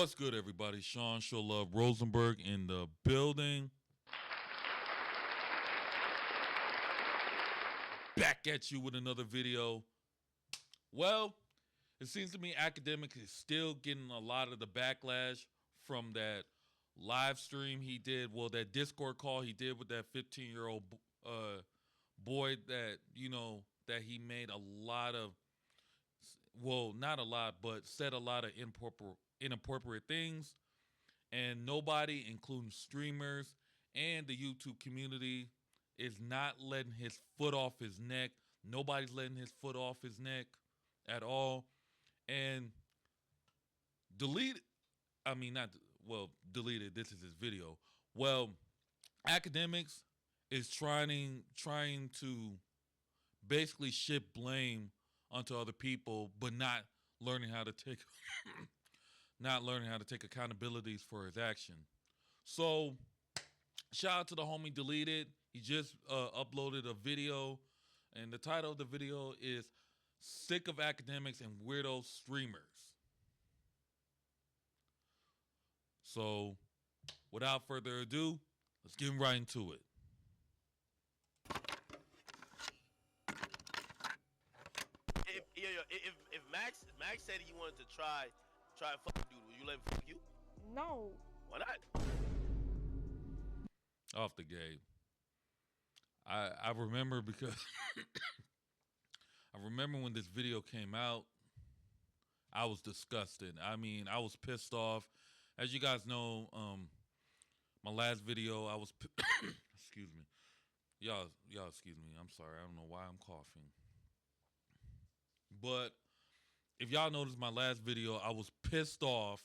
What's good, everybody? Sean Show Love Rosenberg in the building. Back at you with another video. Well, it seems to me Akademiks is still getting a lot of the backlash from that live stream he did. Well, that Discord call he did with that 15-year-old boy that, that he made a lot of, well, not a lot, but said a lot of inappropriate things. And nobody, including streamers and the YouTube community, is not letting his foot off his neck. Nobody's letting his foot off his neck at all. And deleted, this is his video. Well, Akademiks is trying to basically shift blame onto other people, but not learning how to take accountabilities for his action. So shout out to the homie Deleted. He just uploaded a video, and the title of the video is Sick of Akademiks and Weirdo Streamers. So without further ado, let's get right into it. If Max said he wanted to try and fuck dude, would you let him fuck you? No. Why not? Off the gate. I remember because I remember when this video came out, I was disgusted. I mean, I was pissed off. As you guys know, my last video, I was excuse me. Y'all excuse me. I'm sorry. I don't know why I'm coughing. But if y'all noticed my last video, I was pissed off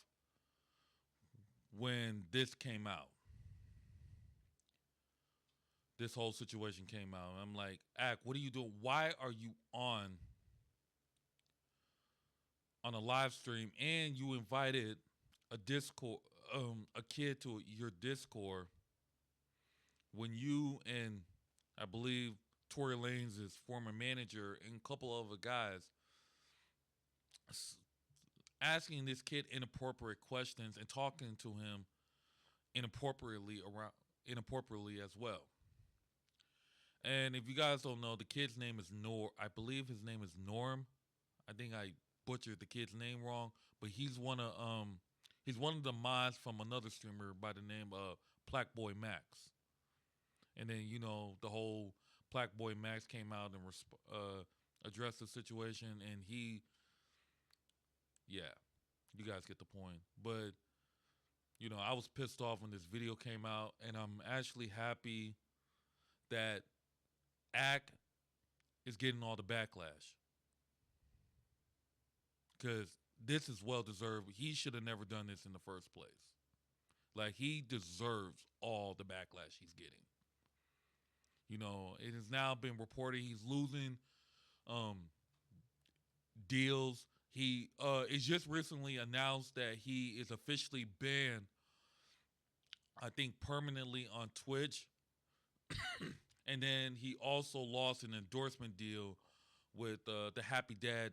when this came out. This whole situation came out. I'm like, Ak, what are you doing? Why are you on a live stream and you invited a Discord, a kid to your Discord when you and I believe Tory Lanez' former manager and a couple of other guys asking this kid inappropriate questions and talking to him inappropriately as well. And if you guys don't know, the kid's name is I believe his name is Norm. I think I butchered the kid's name wrong, but he's one of the mods from another streamer by the name of Black Boy Max. And then, the whole Black Boy Max came out and addressed the situation, and you guys get the point. But, I was pissed off when this video came out, and I'm actually happy that Ak is getting all the backlash. Because this is well-deserved. He should have never done this in the first place. Like, he deserves all the backlash he's getting. It has now been reported he's losing deals. He is just recently announced that he is officially banned, I think, permanently on Twitch. And then he also lost an endorsement deal with the Happy Dad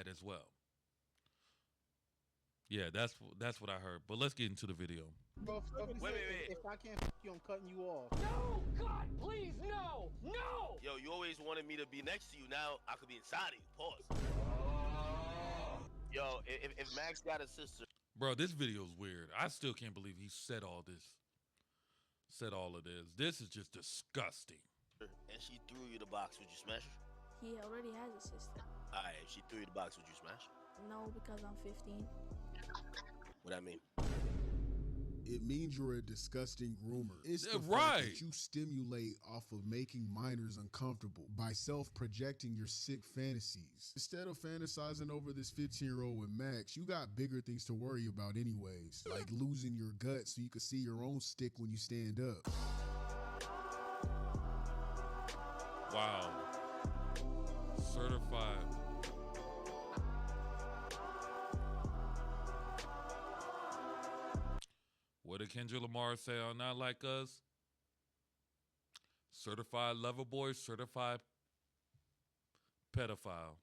as well. Yeah, that's what I heard. But let's get into the video. Bro, Wait. if I can't you, I'm cutting you off. No! God, please, no! No! Yo, you always wanted me to be next to you. Now I could be inside of you. Pause. Yo, if Max got a sister. Bro, this video is weird. I still can't believe he said all this. Said all of this. This is just disgusting. And she threw you the box, would you smash her? He already has a sister. Alright, if she threw you the box, would you smash her? No, because I'm 15. What that mean? It means you're a disgusting groomer. It's the fact right. that you stimulate off of making minors uncomfortable by self-projecting your sick fantasies. Instead of fantasizing over this 15-year-old with Max, you got bigger things to worry about anyways, like losing your gut so you can see your own stick when you stand up. Wow. Certified. What did Kendrick Lamar say on Not Like Us? Certified lover boy, certified pedophile.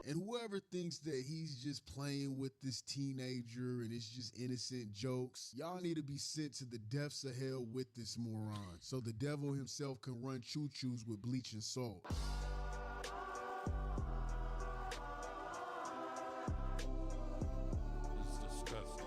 And whoever thinks that he's just playing with this teenager and it's just innocent jokes, y'all need to be sent to the depths of hell with this moron so the devil himself can run choo-choos with bleach and salt. It's disgusting.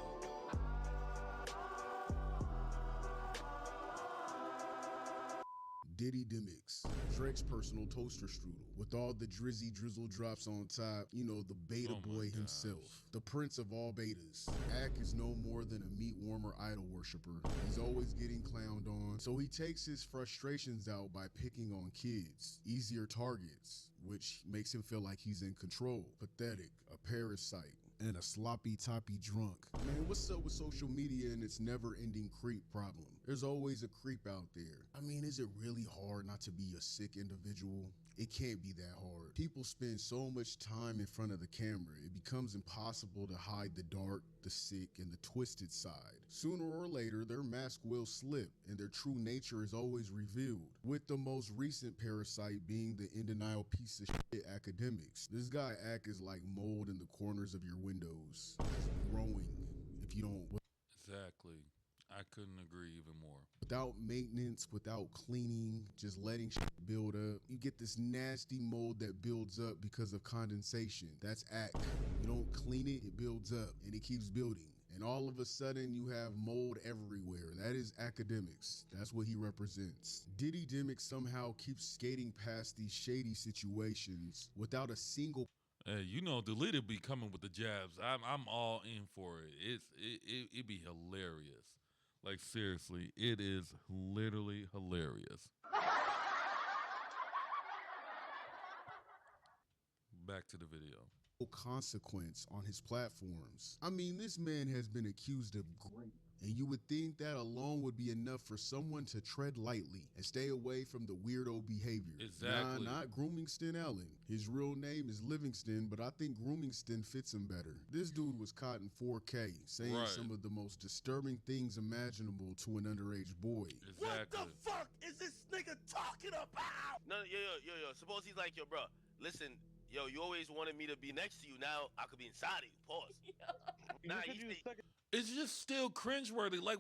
Diddy Demix, Drake's personal toaster strudel, with all the drizzy drizzle drops on top, you know, the beta Oh my boy gosh. himself, the prince of all betas. Ak is no more than a meat warmer idol worshiper. He's always getting clowned on, so he takes his frustrations out by picking on kids, easier targets, which makes him feel like he's in control. Pathetic, a parasite, and a sloppy toppy drunk. Man, what's up with social media and its never-ending creep problem? There's always a creep out there. I mean, is it really hard not to be a sick individual? It can't be that hard. People spend so much time in front of the camera, it becomes impossible to hide the dark, the sick, and the twisted side. Sooner or later, their mask will slip, and their true nature is always revealed, with the most recent parasite being the in-denial piece of shit Akademiks. This guy Ak is like mold in the corners of your windows, just growing if you don't. Exactly. I couldn't agree even more. Without maintenance, without cleaning, just letting shit build up, you get this nasty mold that builds up because of condensation. That's Ak. You don't clean it, it builds up, and it keeps building. And all of a sudden, you have mold everywhere. That is Akademiks. That's what he represents. Diddy Demix somehow keeps skating past these shady situations without a single. Hey, you know, the leader be coming with the jabs. I'm all in for it. It be hilarious. Like seriously, it is literally hilarious. Back to the video. Consequence on his platforms. I mean, this man has been accused of great, and you would think that alone would be enough for someone to tread lightly and stay away from the weirdo behavior. Exactly. Nah, not Groomingston Allen. His real name is Livingston, but I think Groomingston fits him better. This dude was caught in 4K saying Right. some of the most disturbing things imaginable to an underage boy. Exactly. What the fuck is this nigga talking about? No, yo. Suppose he's like, yo, bro, listen, yo, you always wanted me to be next to you. Now I could be inside of you. Pause. Nah, he say, It's just still cringeworthy. Like,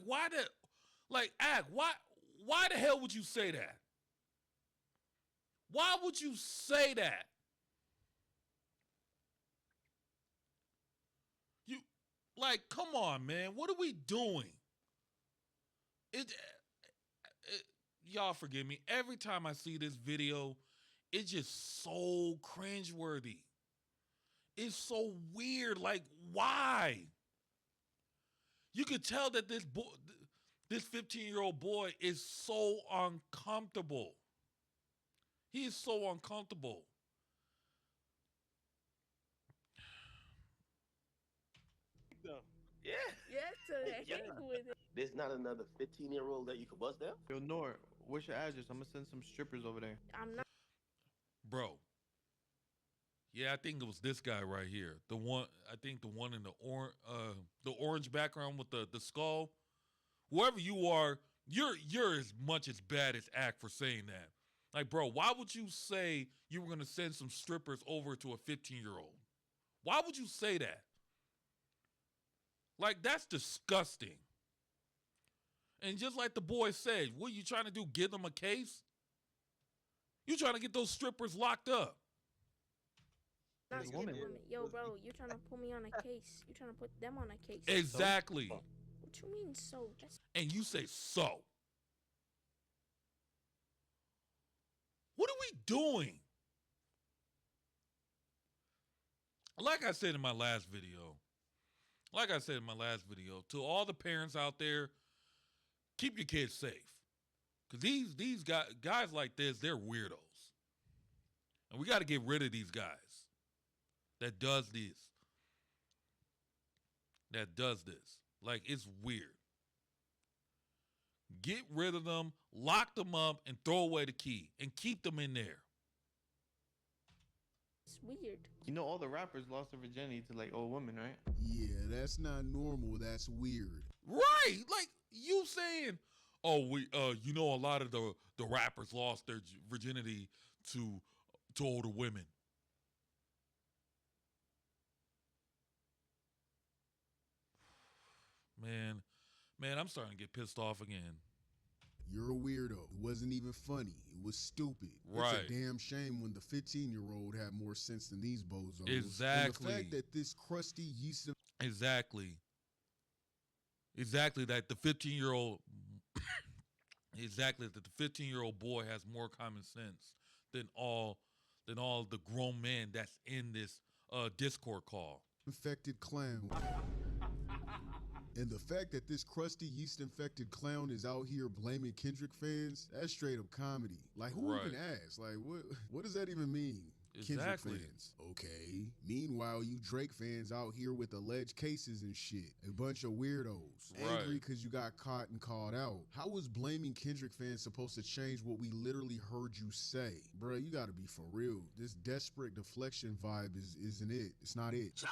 Ak, why the hell would you say that? Why would you say that? Come on, man. What are we doing? Y'all forgive me. Every time I see this video, it's just so cringeworthy. It's so weird. Like, why? You could tell that this 15-year-old boy is so uncomfortable. He is so uncomfortable. yeah. Yeah, to the Yeah. heck with it. There's not another 15-year-old that you could bust down? Yo, Nor, what's your address? I'm gonna send some strippers over there. I'm not. Bro. Yeah, I think it was this guy right here. The one in the orange background with the skull. Whoever you are, you're as much as bad as Ak for saying that. Like, bro, why would you say you were gonna send some strippers over to a 15-year-old? Why would you say that? Like, that's disgusting. And just like the boy said, what are you trying to do? Give them a case? You trying to get those strippers locked up? Not There's a getting woman. women. Yo, bro, you trying to put me on a case? You trying to put them on a case? Exactly. What you mean so? That's And you say so. What are we doing? Like I said in my last video, to all the parents out there, keep your kids safe. Because these guys like this, they're weirdos. And we got to get rid of these guys that does this. Like, it's weird. Get rid of them, lock them up, and throw away the key. And keep them in there. weird. You know, all the rappers lost their virginity to like old women, right? Yeah, that's not normal. That's weird. Right. Like, you saying, oh, you know, a lot of the rappers lost their virginity to older women. Man, I'm starting to get pissed off again. You're a weirdo. It wasn't even funny. It was stupid. Right. It's a damn shame when the 15-year-old had more sense than these bozos. Exactly. And the fact that this crusty yeast... Exactly. That the 15-year-old... exactly, that the 15-year-old boy has more common sense than all the grown men that's in this Discord call. Infected clown. And the fact that this crusty yeast-infected clown is out here blaming Kendrick fans, that's straight up comedy. Like, who even asked? Like, what does that even mean? Exactly. Kendrick fans. Okay. Meanwhile, you Drake fans out here with alleged cases and shit. A bunch of weirdos. Right. Angry because you got caught and called out. How is blaming Kendrick fans supposed to change what we literally heard you say? Bruh, you gotta be for real. This desperate deflection vibe isn't it. It's not it.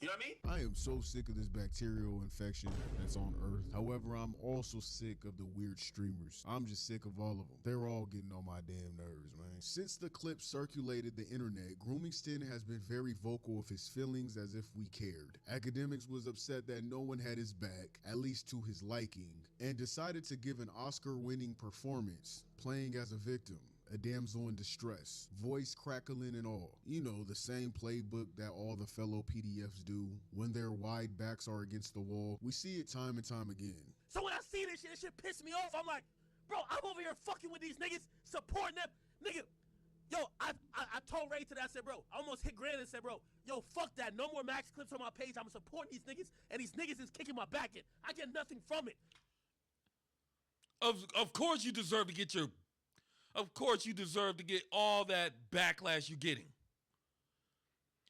You know what I mean? I am so sick of this bacterial infection that's on Earth. However, I'm also sick of the weird streamers. I'm just sick of all of them. They're all getting on my damn nerves, man. Since the clip circulated the internet, Groomingston has been very vocal of his feelings as if we cared. Akademiks was upset that no one had his back, at least to his liking, and decided to give an Oscar-winning performance, playing as a victim. A damsel in distress, voice crackling and all. You know, the same playbook that all the fellow PDFs do when their wide backs are against the wall. We see it time and time again. So when I see this shit piss me off. I'm like, bro, I'm over here fucking with these niggas, supporting them. Nigga, yo, I told Ray today, I said, bro, I almost hit Grant and said, bro, yo, fuck that. No more Max clips on my page. I'm supporting these niggas, and these niggas is kicking my back in. I get nothing from it. Of course you deserve to get all that backlash you're getting.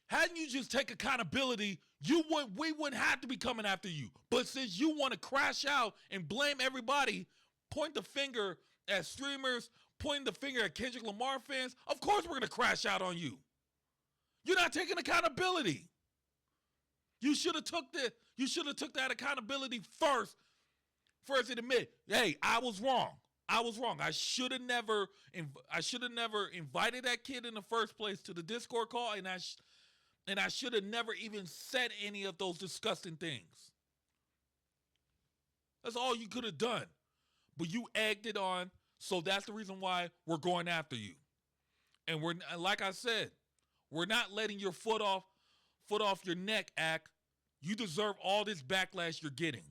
Hadn't you just take accountability, we wouldn't have to be coming after you. But since you want to crash out and blame everybody, point the finger at streamers, pointing the finger at Kendrick Lamar fans, of course we're going to crash out on you. You're not taking accountability. You should have took that accountability first and admit, hey, I was wrong. I should have never invited that kid in the first place to the Discord call, and I should have never even said any of those disgusting things. That's all you could have done. But you egged it on, so that's the reason why we're going after you. And like I said, we're not letting your foot off your neck, Ak. You deserve all this backlash you're getting.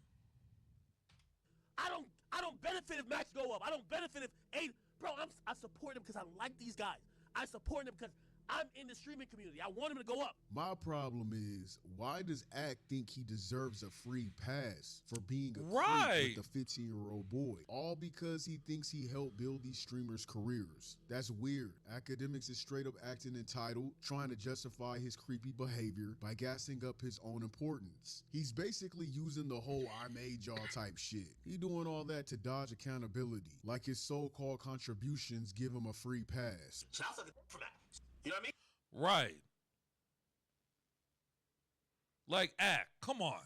I don't benefit if Max go up. I don't benefit if Aiden. Bro, I support him because I like these guys. I support him because I'm in the streaming community. I want him to go up. My problem is, why does Ak think he deserves a free pass for being a creep with the 15-year-old boy? All because he thinks he helped build these streamers' careers. That's weird. Akademiks is straight up acting entitled, trying to justify his creepy behavior by gassing up his own importance. He's basically using the whole I made y'all type shit. He doing all that to dodge accountability, like his so-called contributions give him a free pass. You know what I mean? Right. Like, Ak, come on.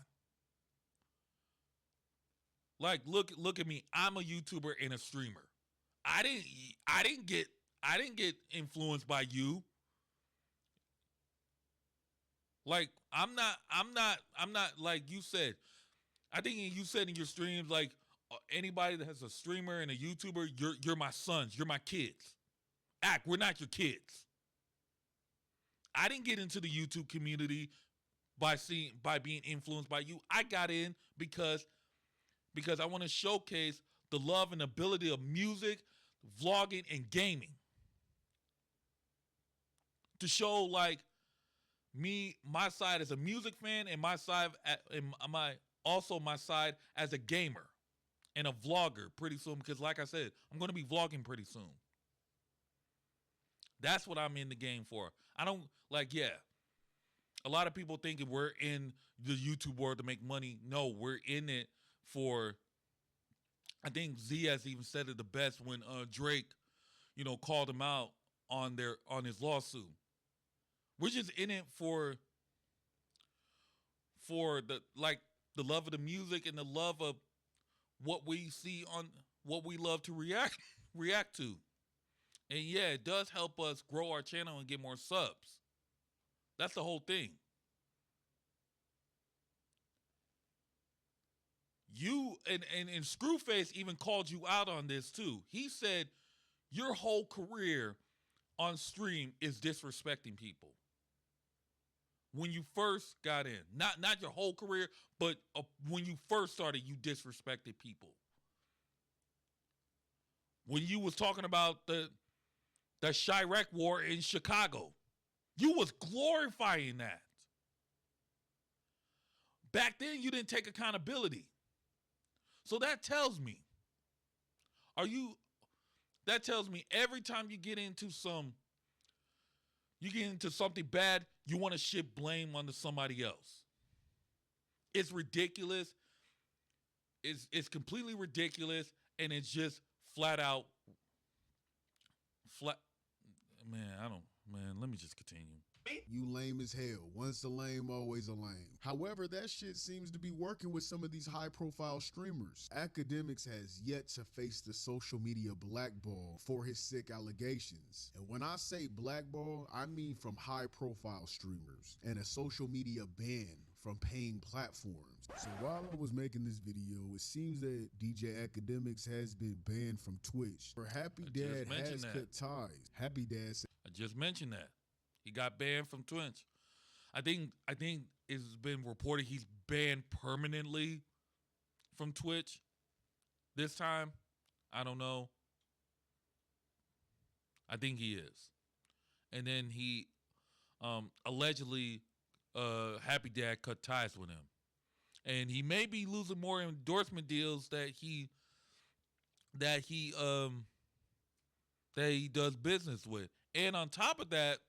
Like, look at me. I'm a YouTuber and a streamer. I didn't get influenced by you. Like, I'm not like you said. I think you said in your streams, like, anybody that has a streamer and a YouTuber, you're my sons, you're my kids. Ak, we're not your kids. I didn't get into the YouTube community by being influenced by you. I got in because I want to showcase the love and ability of music, vlogging, and gaming. To show like my side as a music fan and my side as a gamer and a vlogger pretty soon, because like I said, I'm going to be vlogging pretty soon. That's what I'm in the game for. I don't a lot of people think we're in the YouTube world to make money. No, we're in it for, I think Z has even said it the best when Drake, called him out on his lawsuit. We're just in it for the love of the music and the love of what we see on what we love to react to. And yeah, it does help us grow our channel and get more subs. That's the whole thing. You and Screwface even called you out on this too. He said your whole career on stream is disrespecting people. When you first got in, not your whole career, but when you first started, you disrespected people. When you was talking about the Chirac War in Chicago, you was glorifying that. Back then, you didn't take accountability. So that tells me, that tells me every time you get into something bad, you want to shift blame onto somebody else. It's ridiculous. It's completely ridiculous, and it's just flat. Man, let me just continue. You lame as hell. Once a lame, always a lame. However, that shit seems to be working with some of these high-profile streamers. Akademiks has yet to face the social media blackball for his sick allegations. And when I say blackball, I mean from high-profile streamers and a social media ban from paying platforms. So while I was making this video, it seems that DJ Akademiks has been banned from Twitch. Or Happy Dad has cut ties. Happy Dad said, I just mentioned that. He got banned from Twitch. I think it's been reported he's banned permanently from Twitch this time. I don't know. I think he is. And then he allegedly Happy Dad cut ties with him. And he may be losing more endorsement deals that he does business with. And on top of that,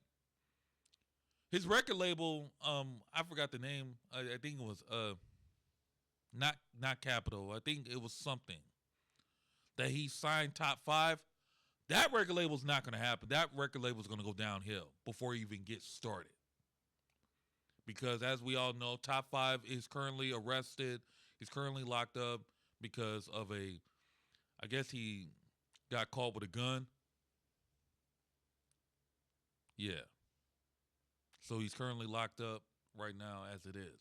his record label, I forgot the name. I think it was not Capitol. I think it was something that he signed Top 5. That record label's not going to happen. That record label's going to go downhill before he even gets started. Because as we all know, Top 5 is currently arrested. He's currently locked up because of I guess he got caught with a gun. Yeah. So he's currently locked up right now as it is.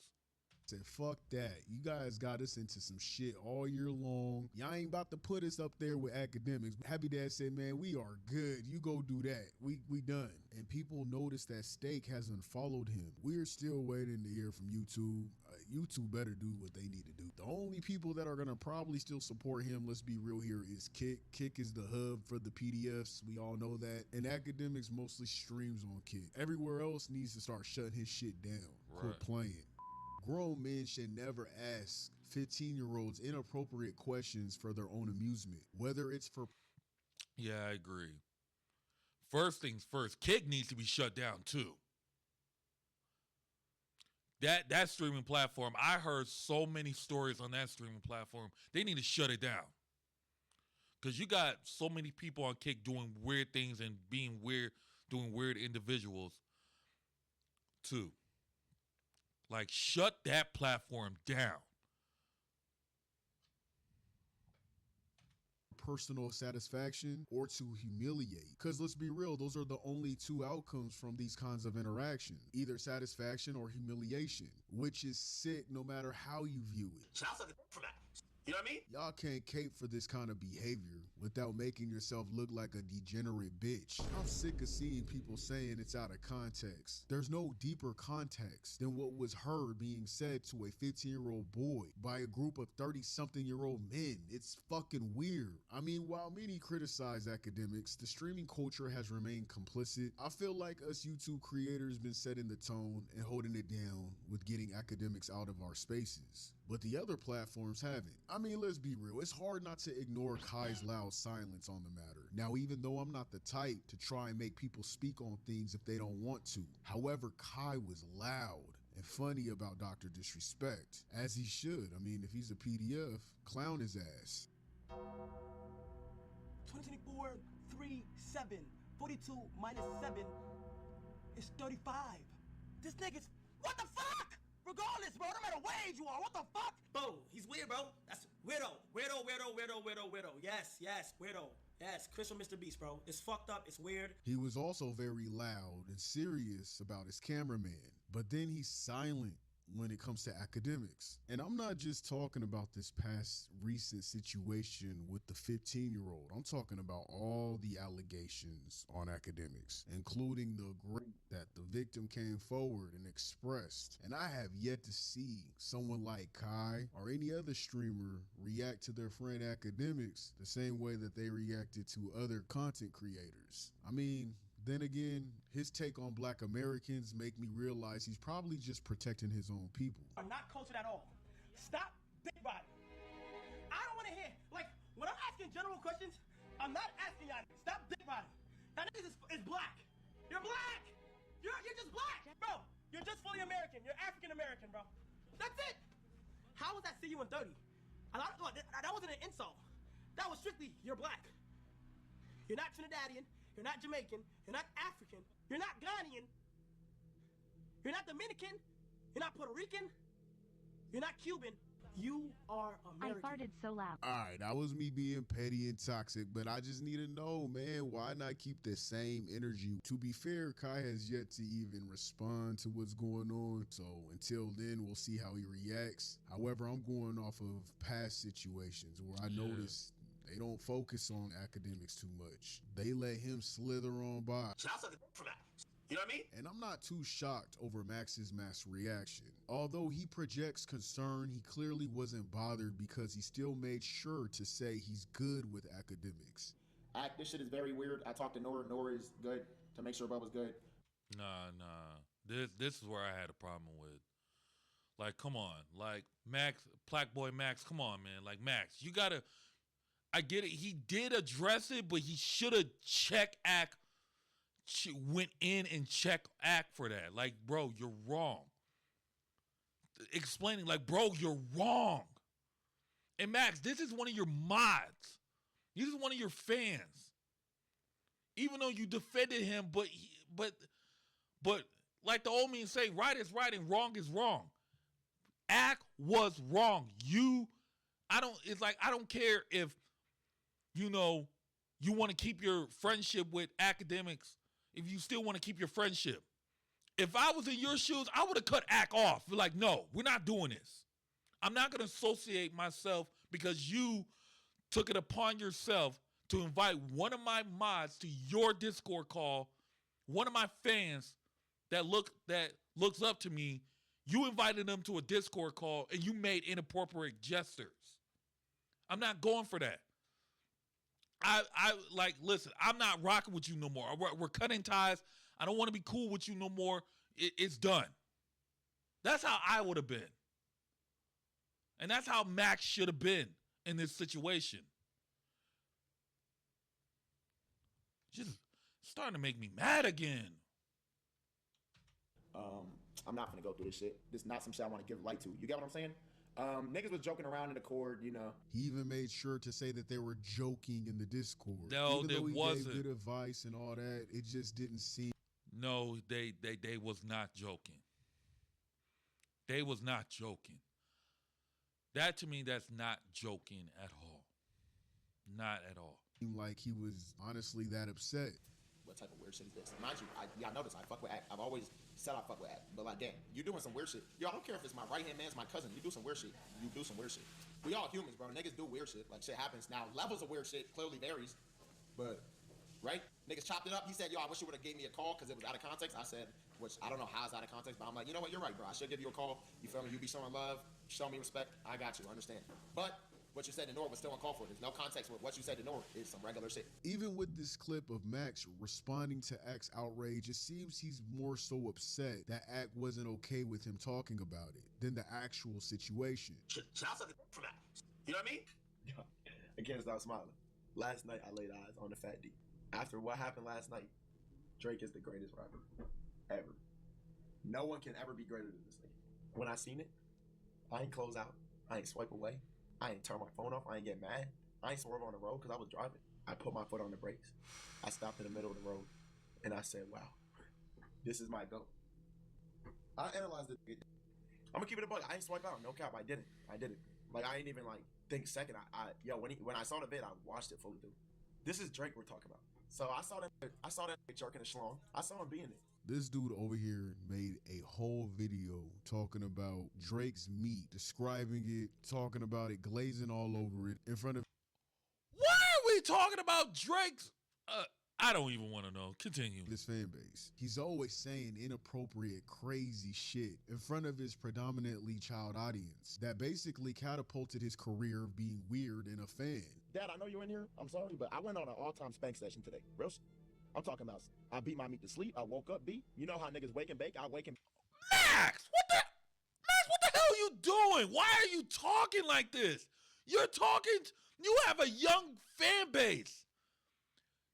said, fuck that. You guys got us into some shit all year long. Y'all ain't about to put us up there with Akademiks. Happy Dad said, man, we are good. You go do that. We done. And people noticed that Steak has unfollowed him. We're still waiting to hear from YouTube. YouTube better do what they need to do. The only people that are going to probably still support him, let's be real here, is Kick. Kick is the hub for the PDFs. We all know that. And Akademiks mostly streams on Kick. Everywhere else needs to start shutting his shit down. Right. Quit playing. Grown men should never ask 15-year-olds inappropriate questions for their own amusement, whether it's for... Yeah, I agree. First things first, Kick needs to be shut down too. That streaming platform, I heard so many stories on that streaming platform. They need to shut it down. Because you got so many people on Kick doing weird things and being weird, doing weird individuals too. Like, shut that platform down. Personal satisfaction or to humiliate. Because let's be real, those are the only two outcomes from these kinds of interaction. Either satisfaction or humiliation, which is sick no matter how you view it. So I'll suck it from that. You know what I mean? Y'all can't cape for this kind of behavior without making yourself look like a degenerate bitch. I'm sick of seeing people saying it's out of context. There's no deeper context than what was heard being said to a 15-year-old boy by a group of 30-something-year-old men. It's fucking weird. I mean, while many criticize Akademiks, the streaming culture has remained complicit. I feel like us YouTube creators been setting the tone and holding it down with getting Akademiks out of our spaces. But the other platforms haven't. I mean, let's be real. It's hard not to ignore Kai's loud silence on the matter. Now, even though I'm not the type to try and make people speak on things if they don't want to. However, Kai was loud and funny about Dr. Disrespect, as he should. I mean, if he's a PDF, clown his ass. 2024, 3-7. 42 minus 7 is 35. This nigga's, what the fuck? Regardless, bro, no matter what age you are, what the fuck? Bro, he's weird, bro. That's weirdo. Yes, weirdo. Yes, Crystal Mr. Beast, bro. It's fucked up. It's weird. He was also very loud and serious about his cameraman, but then he's silent when it comes to academics. And I'm not just talking about this past recent situation with the 15-year-old. I'm talking about all the allegations on academics, including the great that the victim came forward and expressed. And I have yet to see someone like Kai or any other streamer react to their friend academics the same way that they reacted to other content creators. I mean, then again, his take on Black Americans make me realize he's probably just protecting his own people. Are not cultured at all. Stop big body. I don't want to hear, like, when I'm asking general questions, I'm not asking y'all. Stop big body. That nigga is black. You're black. You're just black, bro. You're just fully American. You're African American, bro. That's it. How was that see you in 30? That wasn't an insult. That was strictly you're black. You're not Trinidadian. You're not Jamaican. You're not African. You're not Ghanaian. You're not Dominican. You're not Puerto Rican. You're not Cuban. You are American. I farted so loud. All right, that was me being petty and toxic, but I just need to know, man, why not keep the same energy? To be fair, Kai has yet to even respond to what's going on, so until then, we'll see how he reacts. However, I'm going off of past situations where I noticed they don't focus on academics too much. They let him slither on by. So I'll suck it for that. You know what I mean? And I'm not too shocked over Max's mass reaction. Although he projects concern, he clearly wasn't bothered because he still made sure to say he's good with academics. This shit is very weird. I talked to Nora. Nora is good to make sure Bubba's good. Nah. This is where I had a problem with. Like, come on. Like, Max, Black Boy Max, come on, man. Like, Max, you gotta... I get it. He did address it, but he should have went in and checked Act for that. Like, bro, you're wrong. Explaining, like, bro, you're wrong. And Max, this is one of your mods. This is one of your fans. Even though you defended him, but like the old men say, right is right and wrong is wrong. Act was wrong. I don't care if, you know, you want to keep your friendship with academics, if you still want to keep your friendship. If I was in your shoes, I would have cut Ack off. Like, no, we're not doing this. I'm not going to associate myself because you took it upon yourself to invite one of my mods to your Discord call, one of my fans that looks up to me. You invited them to a Discord call and you made inappropriate gestures. I'm not going for that. Listen, I'm not rocking with you no more. We're cutting ties. I don't want to be cool with you no more. It's done. That's how I would have been. And that's how Max should have been in this situation. Just starting to make me mad again. I'm not gonna go through this shit. This is not some shit I want to give light to. You get what I'm saying? Niggas was joking around in the Discord, you know. He even made sure to say that they were joking in the Discord. No, even there though he wasn't. gave good advice and all that, it just didn't seem. No, they was not joking. They was not joking. That to me, that's not joking at all. Not at all. Like he was honestly that upset. What type of weird shit is this? Mind you, y'all notice I fuck with Act. I've always said I fuck with Act. But like, damn, you doing some weird shit. Yo, I don't care if it's my right-hand man's my cousin. You do some weird shit. You do some weird shit. We all humans, bro. Niggas do weird shit. Like, shit happens. Now, levels of weird shit clearly varies. But, right? Niggas chopped it up. He said, yo, I wish you would have gave me a call because it was out of context. I said, which I don't know how it's out of context, but I'm like, you know what? You're right, bro. I should give you a call. You feel me? You be showing love. Show me respect. I got you. I understand. But what you said to Nora was still uncalled for. There's no context with what you said to Nora. It's some regular shit. Even with this clip of Max responding to Ack's outrage, it seems he's more so upset that Ack wasn't okay with him talking about it than the actual situation. So I'll suck it for that. You know what I mean? I can't stop smiling. Last night I laid eyes on the Fat D. After what happened last night, Drake is the greatest rapper ever. No one can ever be greater than this nigga. When I seen it, I ain't close out. I ain't swipe away. I ain't turn my phone off. I ain't get mad. I ain't swerve on the road because I was driving. I put my foot on the brakes. I stopped in the middle of the road and I said, wow, this is my goal. I analyzed it. I'm gonna keep it a buck. I ain't swipe out. No cap. I did it. Like I ain't even like think second. When I saw the vid, I watched it fully through. This is Drake we're talking about. So I saw that jerking a schlong. I saw him being it. This dude over here made a whole video talking about Drake's meat, describing it, talking about it, glazing all over it in front of. Why are we talking about Drake's? I don't even want to know. Continue. His fan base. He's always saying inappropriate, crazy shit in front of his predominantly child audience that basically catapulted his career of being weird and a fan. Dad, I know you're in here. I'm sorry, but I went on an all-time spank session today. Real I'm talking about, I beat my meat to sleep. I woke up, B. You know how niggas wake and bake? I wake and... Max, what the hell are you doing? Why are you talking like this? You have a young fan base.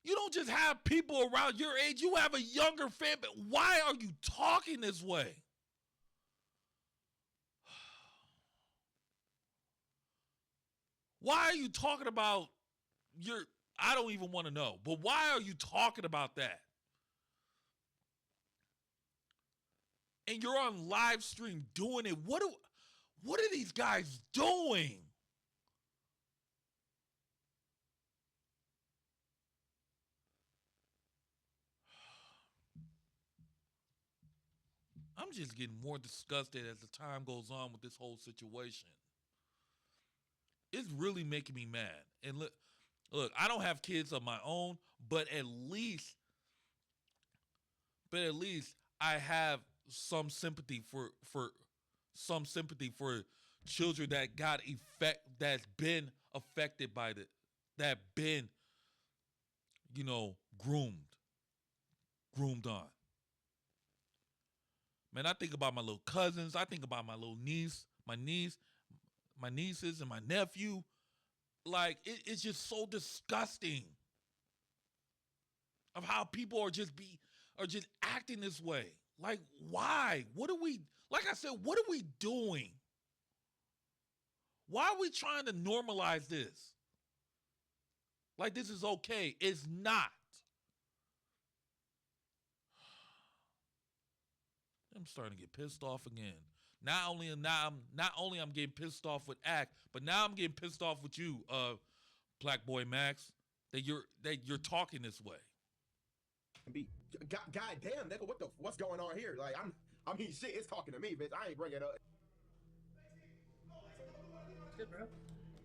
You don't just have people around your age. You have a younger fan base. Why are you talking this way? Why are you talking about I don't even want to know, but why are you talking about that? And you're on live stream doing it. What are these guys doing? I'm just getting more disgusted as the time goes on with this whole situation. It's really making me mad. And look, I don't have kids of my own, but at least I have some sympathy for children that's been affected by that been, groomed on. Man, I think about my little cousins. I think about my little niece, my nieces, and my nephew. Like, it's just so disgusting of how people are just acting this way. Like, why? Like I said, what are we doing? Why are we trying to normalize this? Like this is okay. It's not. I'm starting to get pissed off again. Not only I'm getting pissed off with Act, but now I'm getting pissed off with you, Black Boy Max, that you're talking this way. God damn, nigga, what's going on here? Like shit, it's talking to me, bitch. I ain't bringing it up.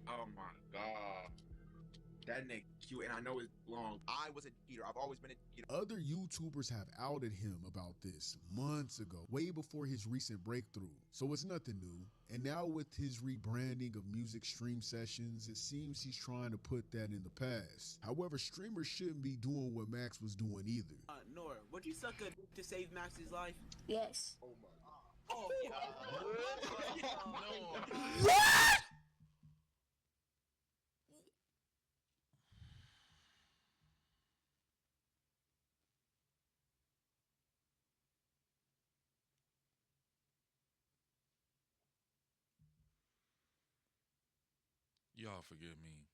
Oh my god. That nigga cute, and I know it's long. I was a eater. I've always been a eater. Other YouTubers have outed him about this months ago, way before his recent breakthrough. So it's nothing new. And now with his rebranding of music stream sessions, it seems he's trying to put that in the past. However, streamers shouldn't be doing what Max was doing either. Nora, would you suck a to save Max's life? Yes. Oh my. Oh, What? Y'all forgive me.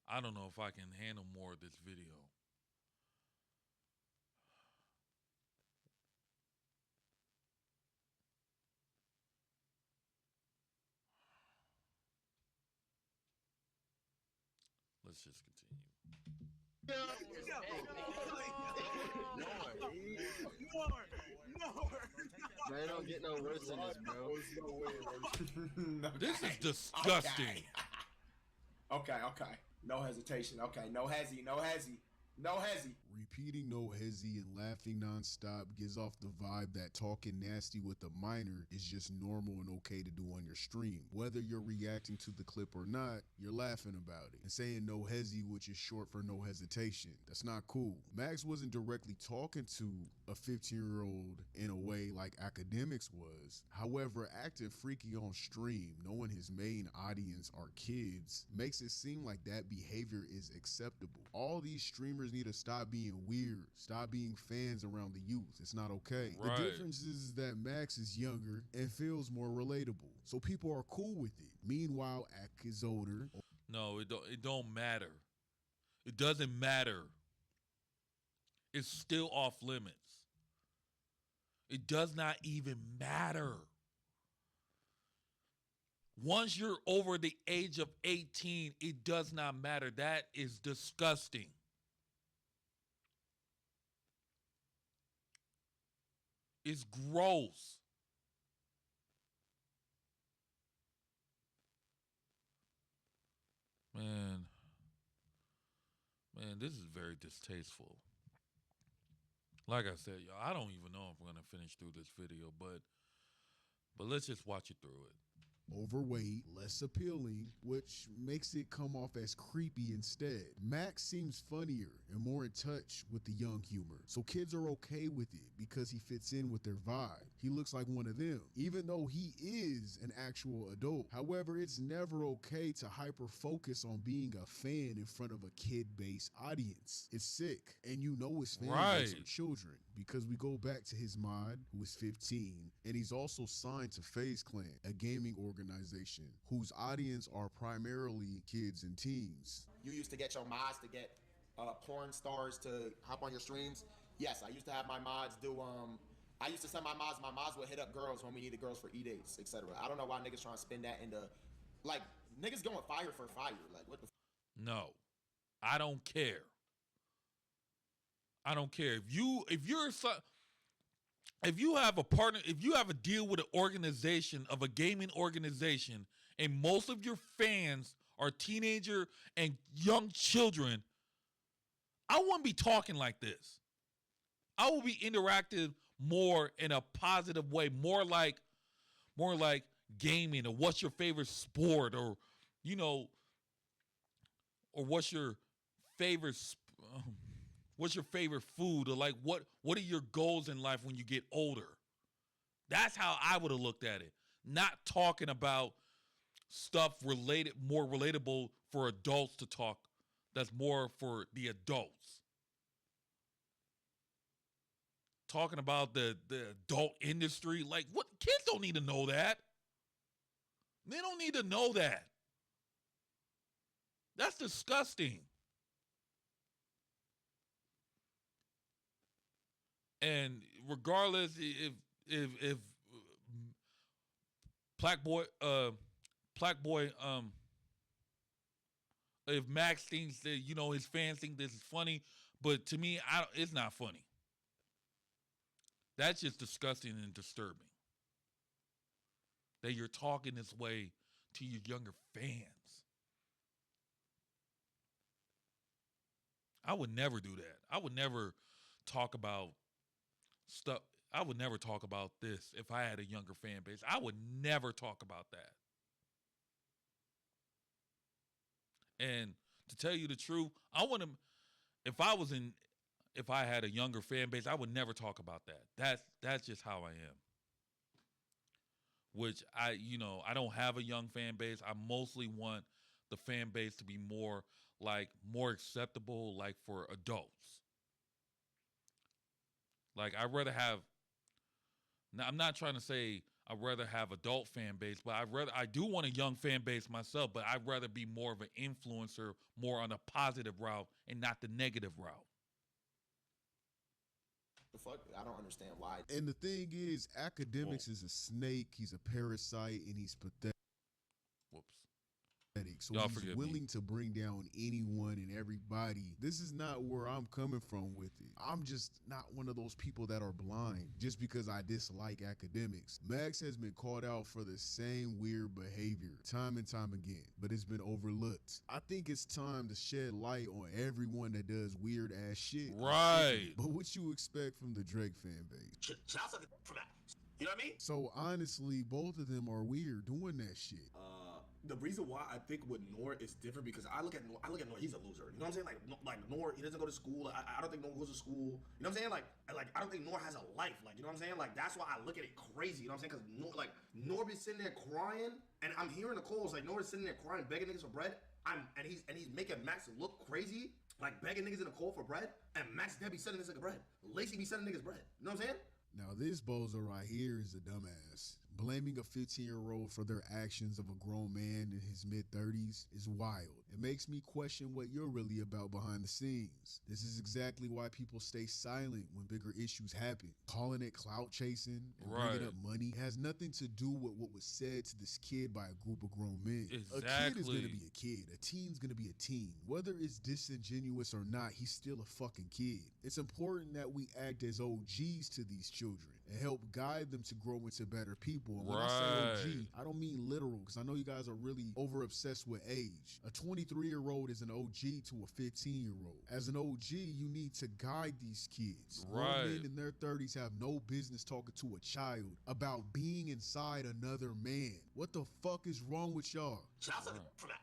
I don't know if I can handle more of this video. Let's just continue. Man, don't get no worse than this, bro. This is disgusting. Okay. No hesitation. Okay, no hezzy. Repeating no hezzy and laughing nonstop gives off the vibe that talking nasty with a minor is just normal and okay to do on your stream. Whether you're reacting to the clip or not, you're laughing about it. And saying no hezzy, which is short for no hesitation, that's not cool. Max wasn't directly talking to a 15-year-old in a way like Akademiks was. However, acting freaky on stream, knowing his main audience are kids, makes it seem like that behavior is acceptable. All these streamers need to stop being weird, stop being fans around the youth. It's not okay. Right. The difference is that Max is younger and feels more relatable, so people are cool with it. Meanwhile, Ak is older. No, it don't matter. It doesn't matter. It's still off limits. It does not even matter. Once you're over the age of 18, it does not matter. That is disgusting. It's gross. Man, this is very distasteful. Like I said, y'all, I don't even know if we're gonna finish through this video, but let's just watch it through it. Overweight, less appealing, which makes it come off as creepy instead. Max seems funnier and more in touch with the young humor, so kids are okay with it because he fits in with their vibe. He looks like one of them, even though he is an actual adult. However, it's never okay to hyper focus on being a fan in front of a kid-based audience. It's sick, and you know his fan base are children because we go back to his mod, who is 15, and he's also signed to FaZe Clan, a gaming organization whose audience are primarily kids and teens. You used to get your mods to get porn stars to hop on your streams. Yes, I used to have my mods do I used to send my mods would hit up girls when we needed girls for E-dates, etc. I don't know why niggas trying to spin that into, like, niggas going fire for fire. Like, what the No. I don't care. I don't care. If you have a partner, if you have a deal with an organization, of a gaming organization, and most of your fans are teenager and young children, I wouldn't be talking like this. I will be interactive more in a positive way, more like gaming, or what's your favorite sport, or or what's your favorite food, or like what are your goals in life when you get older. That's how I would have looked at it. Not talking about stuff more relatable for adults to talk. That's more for the adults. Talking about the adult industry, like, what? Kids don't need to know that. They don't need to know that. That's disgusting. And regardless if Black Boy if Max thinks that his fans think this is funny, but to me it's not funny. That's just disgusting and disturbing. That you're talking this way to your younger fans. I would never do that. I would never talk about stuff. I would never talk about this if I had a younger fan base. I would never talk about that. And to tell you the truth, I wouldn't. If I had a younger fan base, I would never talk about that. That's just how I am. Which I don't have a young fan base. I mostly want the fan base to be more acceptable, like, for adults. Like, I'd rather have. Now, I'm not trying to say I'd rather have adult fan base, but I do want a young fan base myself, but I'd rather be more of an influencer, more on a positive route and not the negative route. The fuck? I don't understand why. And the thing is, Akademiks is a snake, he's a parasite, and he's pathetic. Whoops. So he's willing to bring down anyone and everybody. This is not where I'm coming from with it. I'm just not one of those people that are blind just because I dislike Akademiks. Max has been called out for the same weird behavior time and time again, but it's been overlooked. I think it's time to shed light on everyone that does weird ass shit. Right. But what you expect from the Drake fan base? From that. You know what I mean? So honestly, both of them are weird doing that shit. The reason why I think with Noor is different because I look at Noor, he's a loser. You know what I'm saying? Like Noor, he doesn't go to school. I don't think Noor goes to school. You know what I'm saying? Like I don't think Noor has a life. Like, you know what I'm saying? Like, that's why I look at it crazy. You know what I'm saying? Because Noor be sitting there crying, and I'm hearing the calls like Noor is sitting there crying, begging niggas for bread. And he's making Max look crazy, like begging niggas in the call for bread. And Max Debbie sending this nigga bread. Lacey be sending niggas bread. You know what I'm saying? Now this bozo right here is a dumbass. Blaming a 15-year-old for their actions of a grown man in his mid-30s is wild It makes me question what you're really about behind the scenes. This is exactly why people stay silent when bigger issues happen. Calling it clout chasing and bringing up money has nothing to do with what was said to this kid by a group of grown men. Exactly. A kid is going to be a kid. A teen's going to be a teen. Whether it's disingenuous or not, he's still a fucking kid. It's important that we act as OGs to these children and help guide them to grow into better people. And when I say OG, I don't mean literal, because I know you guys are really over obsessed with age. A 23-year-old is an OG to a 15-year-old. As an OG, you need to guide these kids. Grown men in their 30s have no business talking to a child about being inside another man. What the fuck is wrong with y'all? For that.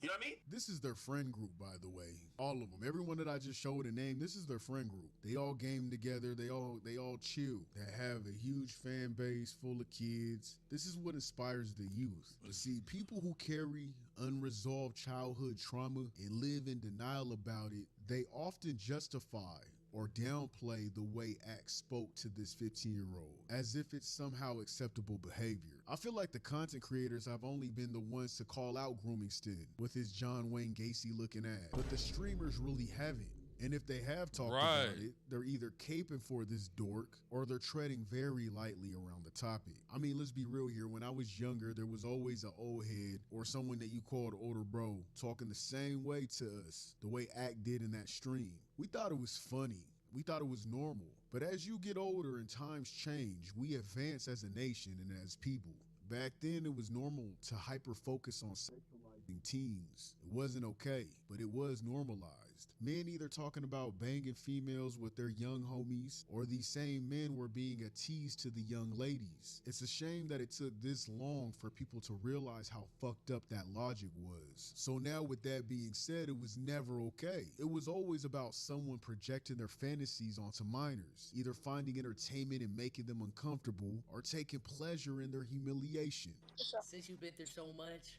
You know what I mean? This is their friend group, by the way. All of them. Everyone that I just showed a name, this is their friend group. They all game together. They all chill. They have a huge fan base full of kids. This is what inspires the youth. You see, people who carry unresolved childhood trauma and live in denial about it, they often justify or downplay the way Axe spoke to this 15-year-old as if it's somehow acceptable behavior. I feel like the content creators have only been the ones to call out grooming Stin with his John Wayne Gacy looking ass, but the streamers really haven't. And if they have talked about it, they're either caping for this dork or they're treading very lightly around the topic. I mean, let's be real here. When I was younger, there was always an old head or someone that you called older bro talking the same way to us, the way Act did in that stream. We thought it was funny. We thought it was normal. But as you get older and times change, we advance as a nation and as people. Back then, it was normal to hyper-focus on sexualizing teens. It wasn't okay, but it was normalized. Men either talking about banging females with their young homies, or these same men were being a tease to the young ladies. It's a shame that it took this long for people to realize how fucked up that logic was. So now with that being said, it was never okay. It was always about someone projecting their fantasies onto minors, either finding entertainment and making them uncomfortable, or taking pleasure in their humiliation. Since you've been through so much,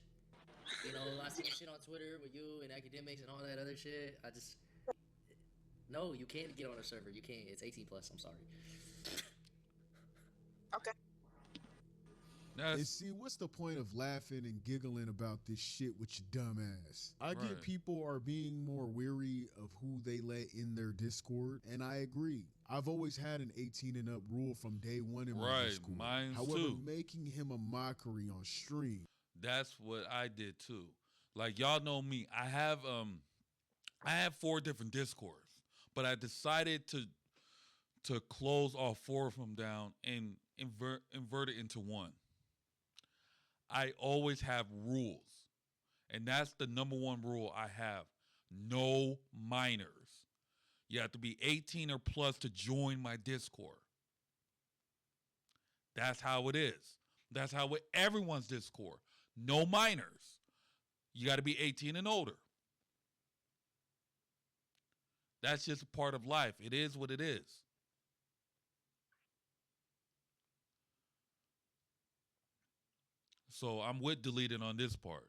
you know, I see shit on Twitter with you and Akademiks and all that other shit. No, you can't get on a server. You can't. It's 18 plus. I'm sorry. Okay. And see, what's the point of laughing and giggling about this shit with your dumb ass? I get people are being more weary of who they let in their Discord, and I agree. I've always had an 18 and up rule from day one in my Discord. However, making him a mockery on stream. That's what I did too. Like, y'all know me. I have 4 different Discords, but I decided to close all 4 of them down and invert it into one. I always have rules, and that's the number 1 rule I have. No minors. You have to be 18 or plus to join my Discord. That's how it is. That's how with everyone's Discord. No minors. You got to be 18 and older. That's just a part of life. It is what it is. So I'm with deleting on this part.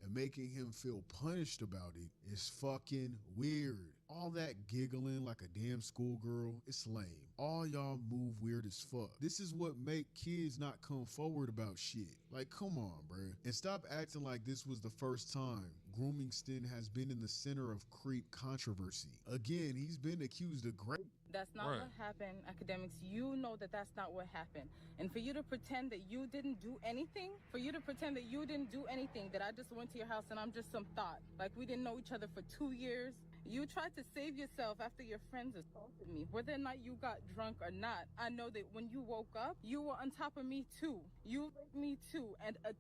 And making him feel punished about it is fucking weird. All that giggling like a damn schoolgirl, it's lame. All y'all move weird as fuck. This is what make kids not come forward about shit. Like, come on, bruh. And stop acting like this was the first time grooming Stin has been in the center of creep controversy. Again, he's been accused of rape. That's not what happened, Akademiks. You know that that's not what happened. And for you to pretend that you didn't do anything, that I just went to your house and I'm just some thought, like we didn't know each other for 2 years. You tried to save yourself after your friends assaulted me. Whether or not you got drunk or not, I know that when you woke up, you were on top of me too. You raped me too, and a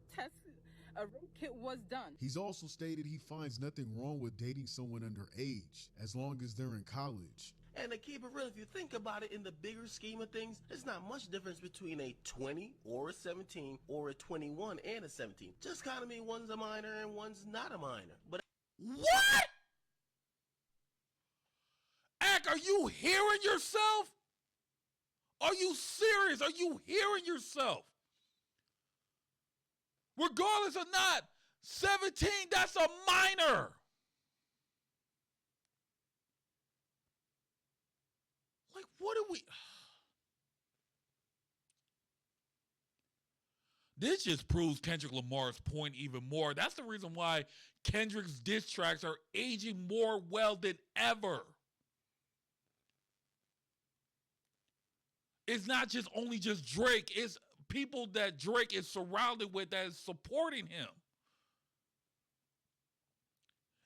rape kit was done. He's also stated he finds nothing wrong with dating someone underage, as long as they're in college. And to keep it real, if you think about it in the bigger scheme of things, there's not much difference between a 20 or a 17 or a 21 and a 17. Just kind of mean one's a minor and one's not a minor. But what? Ack, are you hearing yourself? Are you serious? Are you hearing yourself? Regardless or not, 17, that's a minor. Like, what are we? This just proves Kendrick Lamar's point even more. That's the reason why Kendrick's diss tracks are aging more well than ever. It's not just only just Drake. It's people that Drake is surrounded with that is supporting him.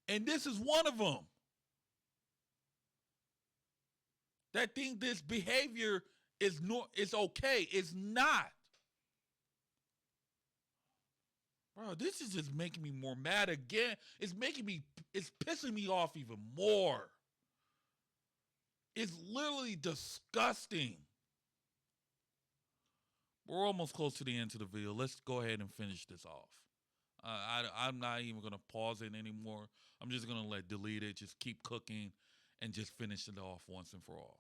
And this is one of them. That think this behavior is okay. It's not. Bro, this is just making me more mad again. It's pissing me off even more. It's literally disgusting. We're almost close to the end of the video. Let's go ahead and finish this off. I'm not even going to pause it anymore. I'm just going to delete it, just keep cooking, and just finish it off once and for all.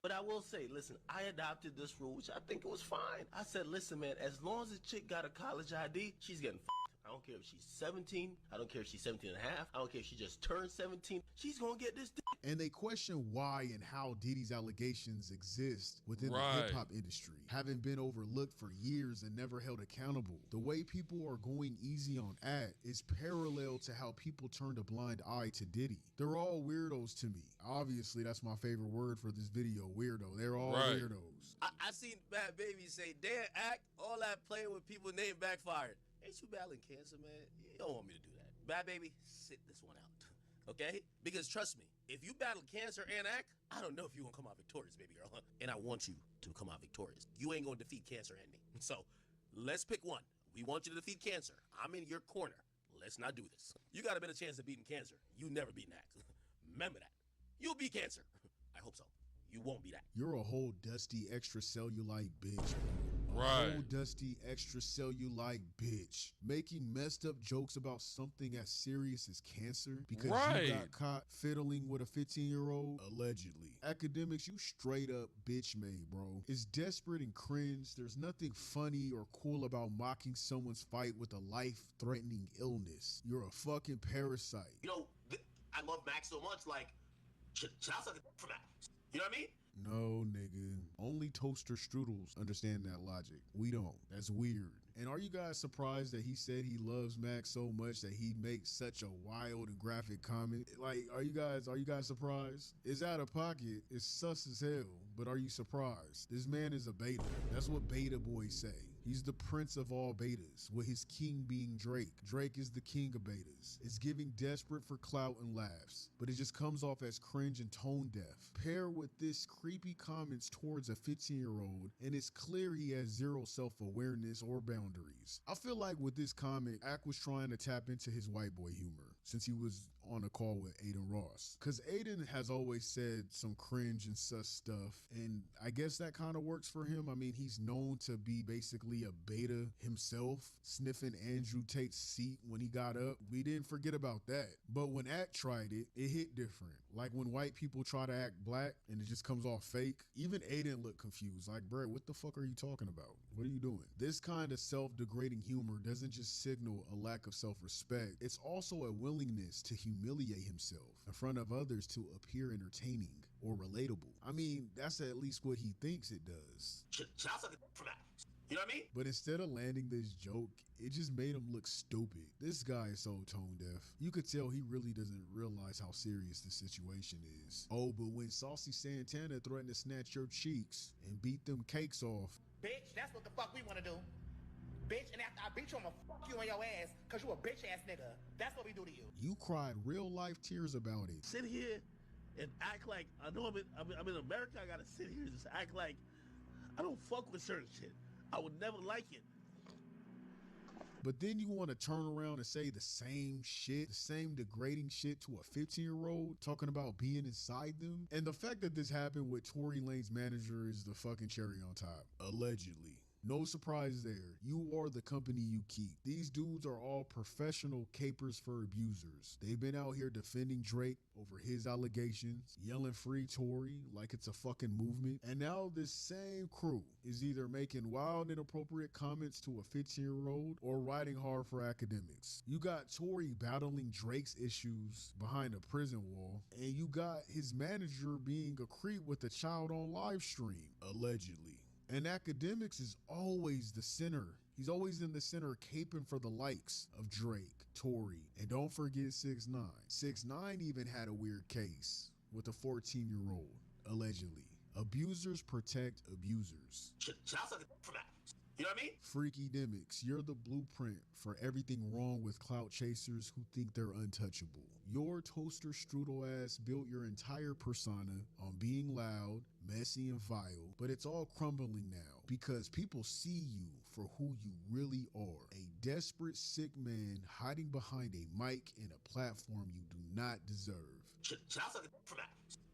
But I will say, listen, I adopted this rule, which I think it was fine. I said, listen, man, as long as a chick got a college ID, she's getting f***ed. I don't care if she's 17. I don't care if she's 17 and a half. I don't care if she just turned 17. She's going to get this dick. And they question why and how Diddy's allegations exist within the hip-hop industry, having been overlooked for years and never held accountable. The way people are going easy on At is parallel to how people turned a blind eye to Diddy. They're all weirdos to me. Obviously, that's my favorite word for this video, weirdo. They're all weirdos. I seen Bad Baby say, damn, Act, all that playing with people name backfired. Ain't you battling cancer, man? You don't want me to do that. Bad Baby, sit this one out, okay? Because trust me, if you battle cancer and Act, I don't know if you're going to come out victorious, baby girl. And I want you to come out victorious. You ain't going to defeat cancer and me. So let's pick one. We want you to defeat cancer. I'm in your corner. Let's not do this. You got a better chance of beating cancer. You never beaten Act. Remember that. You'll beat cancer. I hope so. You won't beat Act. You're a whole dusty extracellulite bitch. A whole dusty extracellulite bitch. Making messed up jokes about something as serious as cancer because you got caught fiddling with a 15-year-old, allegedly. Akademiks, you straight up bitch made, bro. It's desperate and cringe. There's nothing funny or cool about mocking someone's fight with a life-threatening illness. You're a fucking parasite. You know, I love Max so much, like, should I suck a dick for Max? You know what I mean? No, nigga. Only toaster strudels understand that logic. We don't. That's weird. And are you guys surprised that he said he loves Max so much that he makes such a wild and graphic comment? Like, are you guys surprised? It's out of pocket. It's sus as hell. But are you surprised? This man is a beta. That's what beta boys say. He's the prince of all betas, with his king being Drake. Drake is the king of betas. It's giving desperate for clout and laughs, but it just comes off as cringe and tone deaf. Pair with this creepy comments towards a 15-year-old, and it's clear he has zero self-awareness or boundaries. I feel like with this comment, Ak was trying to tap into his white boy humor, since he was on a call with Aiden Ross. Cause Aiden has always said some cringe and sus stuff, and I guess that kind of works for him. I mean, he's known to be basically a beta himself, sniffing Andrew Tate's seat when he got up. We didn't forget about that. But when Act tried it, it hit different. Like when white people try to act black and it just comes off fake. Even Aiden looked confused. Like, bro, what the fuck are you talking about? What are you doing? This kind of self-degrading humor doesn't just signal a lack of self-respect. It's also a willingness to humiliate himself in front of others to appear entertaining or relatable. I mean, that's at least what he thinks it does. Should I suck a dick for Max? You know what I mean? But instead of landing this joke, it just made him look stupid. This guy is so tone deaf. You could tell he really doesn't realize how serious the situation is. Oh, but when Saucy Santana threatened to snatch your cheeks and beat them cakes off. Bitch, that's what the fuck we wanna do. Bitch, and after I beat you, I'ma fuck you on your ass, cause you a bitch ass nigga. That's what we do to you. You cried real life tears about it. Sit here and act like, I know I'm in America, I gotta sit here and just act like I don't fuck with certain shit. I would never like it. But then you want to turn around and say the same shit, the same degrading shit to a 15-year-old, talking about being inside them. And the fact that this happened with Tory Lanez manager is the fucking cherry on top, allegedly. No surprise there. You are the company you keep. These dudes are all professional capers for abusers. They've been out here defending Drake over his allegations, yelling free Tory like it's a fucking movement. And now this same crew is either making wild inappropriate comments to a 15-year-old or riding hard for Akademiks. You got Tory battling Drake's issues behind a prison wall, and you got his manager being a creep with a child on live stream, allegedly. And Akademiks is always the center He's always in the center caping for the likes of Drake, Tory, and don't forget 6ix9ine. 6ix9ine even had a weird case with a 14-year-old, allegedly. Abusers protect abusers. Shout out for that. You know what I mean? Freakydemics, you're the blueprint for everything wrong with clout chasers who think they're untouchable. Your toaster strudel ass built your entire persona on being loud, messy, and vile, but it's all crumbling now because people see you for who you really are. A desperate, sick man hiding behind a mic and a platform you do not deserve. Shout out for that.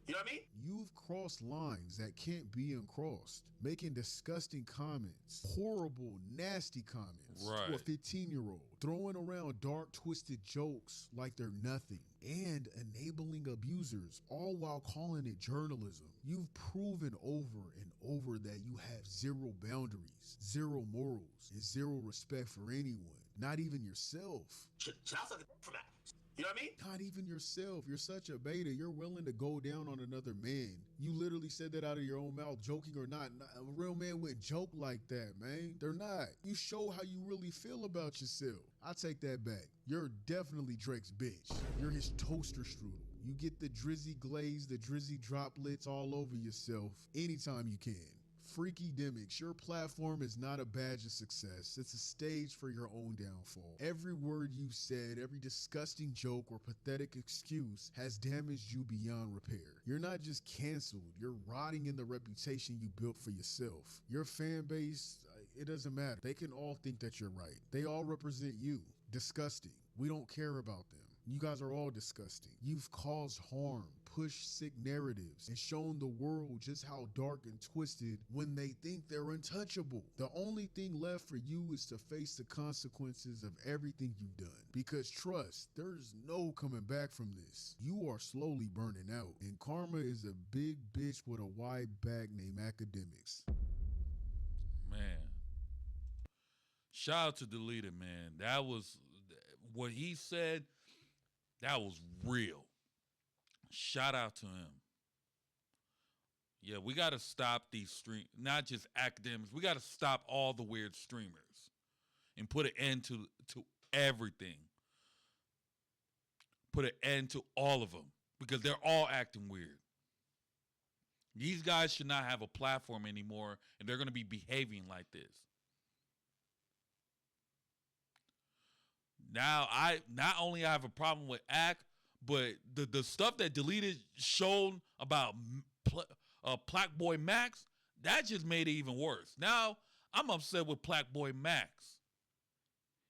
You know what I mean? You've crossed lines that can't be uncrossed, making disgusting comments, horrible, nasty comments to a 15-year-old, throwing around dark, twisted jokes like they're nothing, and enabling abusers, all while calling it journalism. You've proven over and over that you have zero boundaries, zero morals, and zero respect for anyone, not even yourself. Shout out for that. You know what I mean? Not even yourself. You're such a beta. You're willing to go down on another man. You literally said that out of your own mouth, joking or not. A real man wouldn't joke like that, man. They're not. You show how you really feel about yourself. I take that back. You're definitely Drake's bitch. You're his toaster strudel. You get the drizzy glaze, the drizzy droplets all over yourself anytime you can. Freakydemics, your platform is not a badge of success. It's a stage for your own downfall. Every word you said, every disgusting joke or pathetic excuse has damaged you beyond repair. You're not just canceled, you're rotting in the reputation you built for yourself. Your fan base, it doesn't matter. They can all think that you're right. They all represent you. Disgusting. We don't care about them. You guys are all disgusting. You've caused harm, pushed sick narratives, and shown the world just how dark and twisted when they think they're untouchable. The only thing left for you is to face the consequences of everything you've done. Because trust, there's no coming back from this. You are slowly burning out, and karma is a big bitch with a wide back named Akademiks. Man. Shout out to Deleted, man. That was what he said. That was real. Shout out to him. Yeah, we got to stop these not just academics. We got to stop all the weird streamers and put an end to everything. Put an end to all of them because they're all acting weird. These guys should not have a platform anymore, and they're going to be behaving like this. Now, I not only have a problem with Act, but the stuff that Deleted shown about Plaque Boy Max, that just made it even worse. Now, I'm upset with Plaque Boy Max.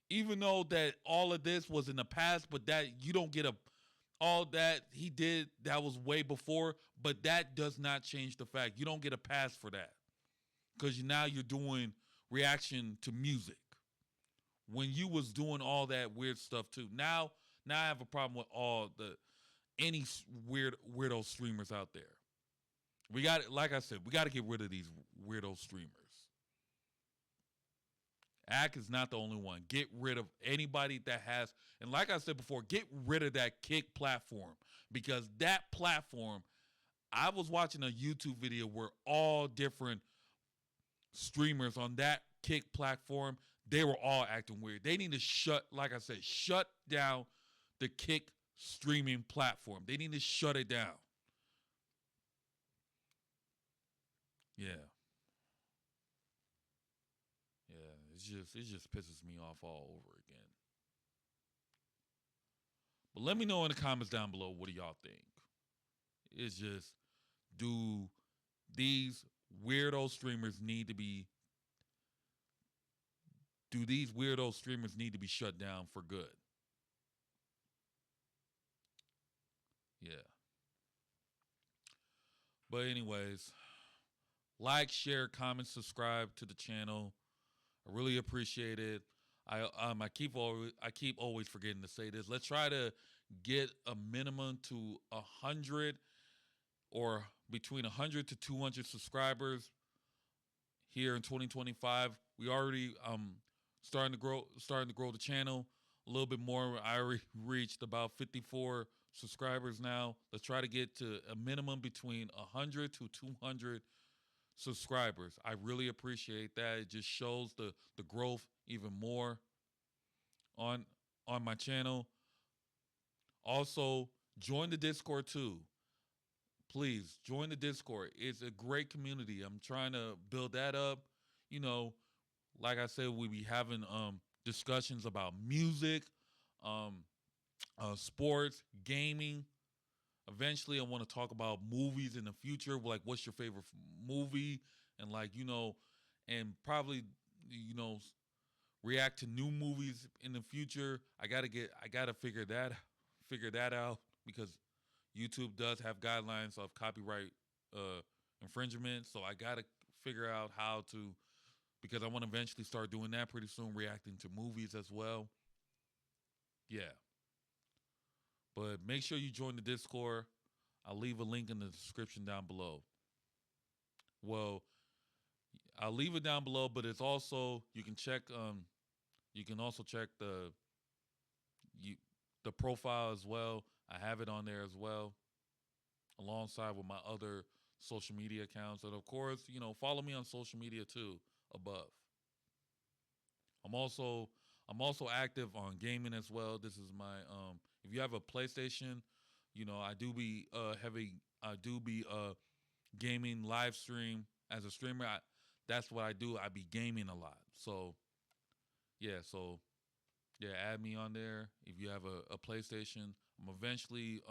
Even though that all of this was in the past, but that you don't get all that he did, that was way before, but that does not change the fact you don't get a pass for that. Because now you're doing reaction to music. When you was doing all that weird stuff too. Now I have a problem with any weirdo streamers out there. We got, like I said, we got to get rid of these weirdo streamers. Act is not the only one. Get rid of anybody that has, and like I said before, get rid of that Kick platform, because that platform, I was watching a YouTube video where all different streamers on that Kick platform, they were all acting weird. They need to shut down the Kick streaming platform. They need to shut it down. Yeah. Yeah, it just pisses me off all over again. But let me know in the comments down below, what do y'all think? It's just, do these weirdo streamers need to be shut down for good? Yeah. But anyways, like, share, comment, subscribe to the channel. I really appreciate it. I keep always forgetting to say this. Let's try to get a minimum to 100 or between 100 to 200 subscribers here in 2025. We already starting to grow the channel a little bit more. I already reached about 54 subscribers now. Let's try to get to a minimum between 100 to 200 subscribers. I really appreciate that. It just shows the growth even more on my channel. Also, join the Discord too. Please join the Discord. It's a great community. I'm trying to build that up. You know, like I said, we be having discussions about music, um, sports, gaming. Eventually, I want to talk about movies in the future. Like, what's your favorite movie? And like, and probably, you know, react to new movies in the future. I gotta figure that out because YouTube does have guidelines of copyright infringement. So I gotta figure out how to, because I want to eventually start doing that pretty soon, reacting to movies as well. Yeah. But make sure you join the Discord. I'll leave a link in the description down below. Well, I'll leave it down below, but it's also you can also check the profile as well. I have it on there as well, alongside with my other social media accounts. And of course, follow me on social media too above. I'm also active on gaming as well. This is my if you have a PlayStation, I do be gaming live stream as a streamer. That's what I do. I be gaming a lot. So yeah, add me on there if you have a PlayStation. I'm eventually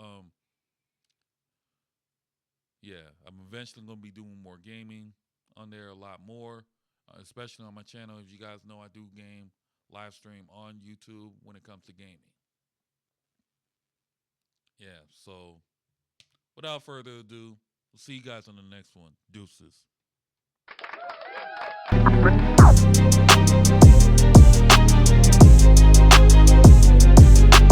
gonna be doing more gaming on there, a lot more, especially on my channel. As you guys know, I do game live stream on YouTube when it comes to gaming. Yeah, so without further ado, we'll see you guys on the next one. Deuces.